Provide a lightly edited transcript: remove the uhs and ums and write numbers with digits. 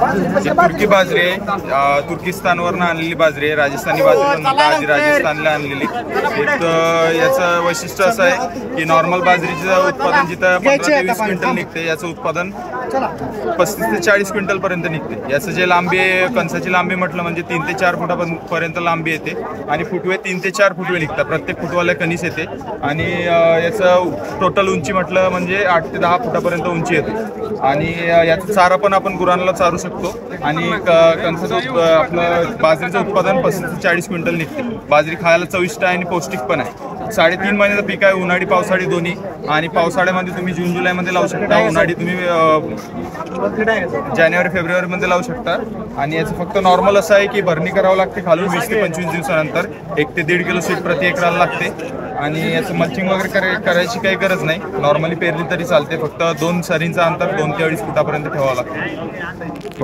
तुर्की बाजरी आहे, तुर्किस्तानवरून आणलेली बाजरी आहे, राजस्थानी बाजरी आजी राजस्थानला आणलेली. याचं वैशिष्ट्य असं आहे की नॉर्मल बाजरीचं उत्पादन जिथं 15 ते 20 क्विंटल निघते, याचं उत्पादन 35 ते 40 क्विंटल पर्यंत निघते. याचं जे लांबी आहे, कणसाची लांबी म्हटलं म्हणजे 3 ते 4 फुटापर्यंत लांबी येते आणि फुटवे 3 ते 4 फुटवे निघतात. प्रत्येक फुटवाला कणीस येते आणि याचं टोटल उंची म्हटलं म्हणजे 8 ते 10 फुटापर्यंत उंची येते. आणि याचा चारा पण आपण गुरांना चारू शकतो. आणि कणसाचं आपलं बाजरीचं उत्पादन 35 ते 40 क्विंटल निघते. बाजरी खायला चविष्ट आहे आणि पौष्टिक पण आहे. 3.5 महिन्याचं पीक आहे, उन्हाळी पावसाळी दोन्ही. आणि पावसाळ्यामध्ये तुम्ही जून जुलैमध्ये लावू शकता, उन्हाळी तुम्ही जानेवारी फेब्रुवारीमध्ये लावू शकता. आणि याचं फक्त नॉर्मल असं आहे की भरणी करावं लागते खालून 20 ते 25 दिवसानंतर. 1 ते 1.5 किलो सीड प्रति एकराला लागते. आणि याचं मल्चिंग वगैरे करायची काही गरज नाही, नॉर्मली पेरली तरी चालते. फक्त 2 सरींचं अंतर 2 ते 2.5 फुटापर्यंत ठेवावं लागतं.